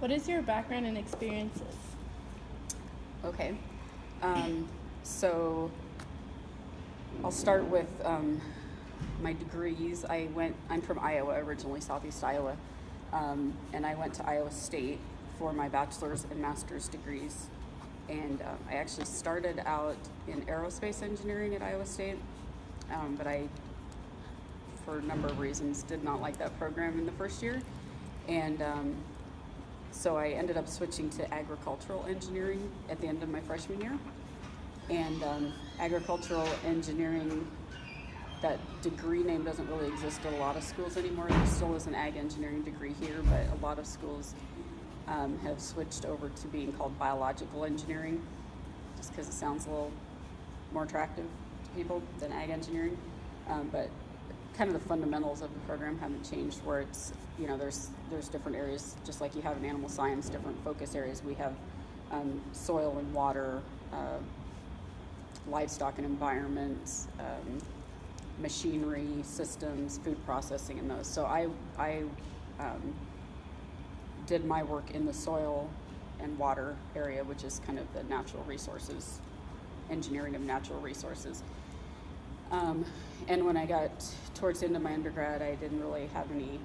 What is your background and experiences? Okay. So I'll start with my degrees. I'm from Iowa, originally Southeast Iowa, and I went to Iowa State for my bachelor's and master's degrees. And I actually started out in aerospace engineering at Iowa State, but I, for a number of reasons, did not like that program in the first year. And so I ended up switching to agricultural engineering at the end of my freshman year. And agricultural engineering, that degree name doesn't really exist at a lot of schools anymore. There still is an ag engineering degree here, but a lot of schools have switched over to being called biological engineering, just because it sounds a little more attractive to people than ag engineering. But kind of the fundamentals of the program haven't changed, where it's, there's different areas, just like you have in animal science, different focus areas. We have soil and water, livestock and environment, machinery, systems, food processing, and those. So I did my work in the soil and water area, which is kind of the natural resources, engineering of natural resources. And when I got towards the end of my undergrad, I didn't really have any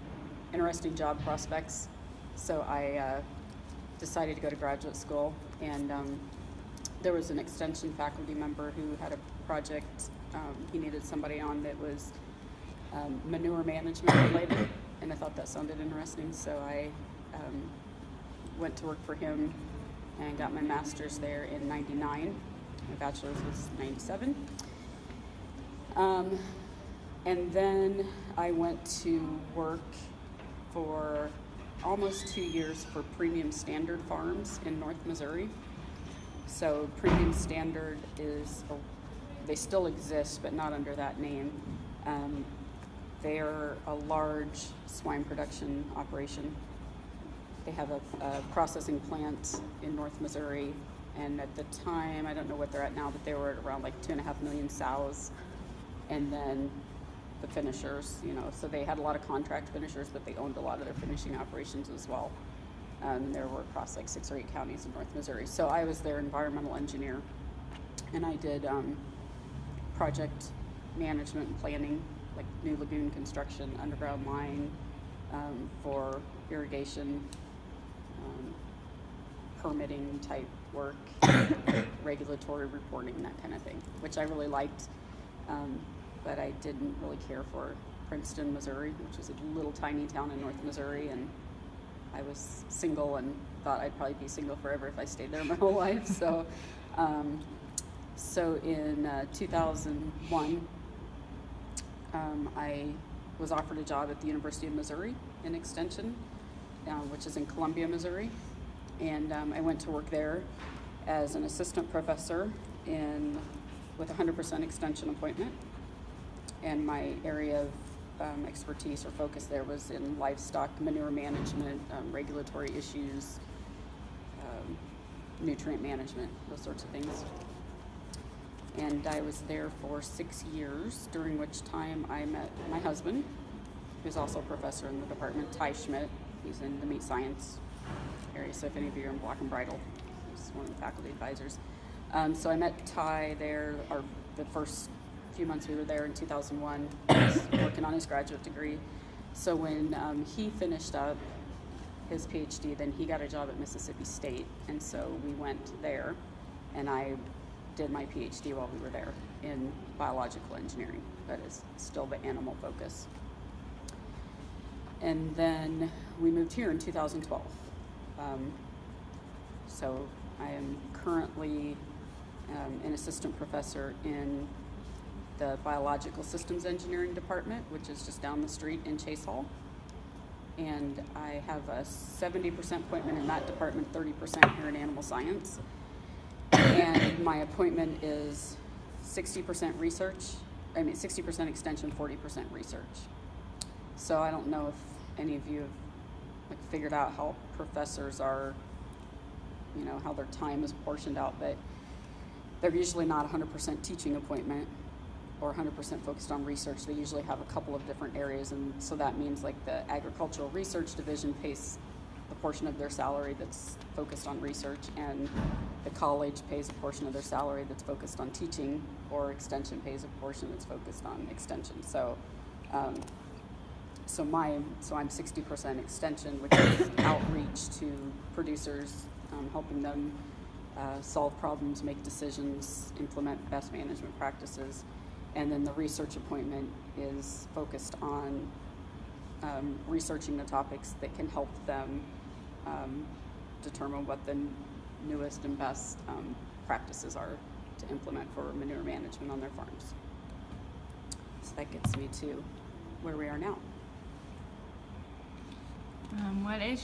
interesting job prospects, so I decided to go to graduate school. And there was an extension faculty member who had a project he needed somebody on that was manure management related, and I thought that sounded interesting, so I went to work for him and got my master's there in '99. My bachelor's was '97. And then I went to work for almost 2 years for Premium Standard Farms in North Missouri. So Premium Standard they still exist, but not under that name. They're a large swine production operation. They have a processing plant in North Missouri, and at the time, I don't know what they're at now, but they were at around like 2.5 million sows, and then the finishers, so they had a lot of contract finishers, but they owned a lot of their finishing operations as well. There were across like 6 or 8 counties in North Missouri. So I was their environmental engineer, and I did project management and planning, like new lagoon construction, underground line for irrigation, permitting type work, regulatory reporting, that kind of thing, which I really liked. But I didn't really care for Princeton, Missouri, which was a little tiny town in North Missouri, and I was single and thought I'd probably be single forever if I stayed there my whole life. So in 2001, I was offered a job at the University of Missouri in Extension, which is in Columbia, Missouri, and I went to work there as an assistant professor with a 100% extension appointment. And my area of expertise or focus there was in livestock manure management, regulatory issues, nutrient management, those sorts of things. And I was there for 6 years, during which time I met my husband, who's also a professor in the department, Schmidt. He's in the meat science area, so if any of you are in Block and Bridle, he's one of the faculty advisors. So I met Ty there, the first few months we were there in 2001. He was working on his graduate degree. So when he finished up his PhD, then he got a job at Mississippi State, and so we went there, and I did my PhD while we were there in biological engineering. That is still the animal focus. And then we moved here in 2012. So I am currently an assistant professor in the Biological Systems Engineering Department, which is just down the street in Chase Hall. And I have a 70% appointment in that department, 30% here in animal science. And my appointment is 60% research, 60% extension, 40% research. So I don't know if any of you have figured out how professors are, how their time is portioned out, but they're usually not 100% teaching appointment or 100% focused on research. They usually have a couple of different areas, and so that means like the agricultural research division pays the portion of their salary that's focused on research, and the college pays a portion of their salary that's focused on teaching, or extension pays a portion that's focused on extension. So I'm 60% extension, which is outreach to producers, helping them solve problems, make decisions, implement best management practices. And then the research appointment is focused on researching the topics that can help them determine what the newest and best practices are to implement for manure management on their farms. So that gets me to where we are now. What is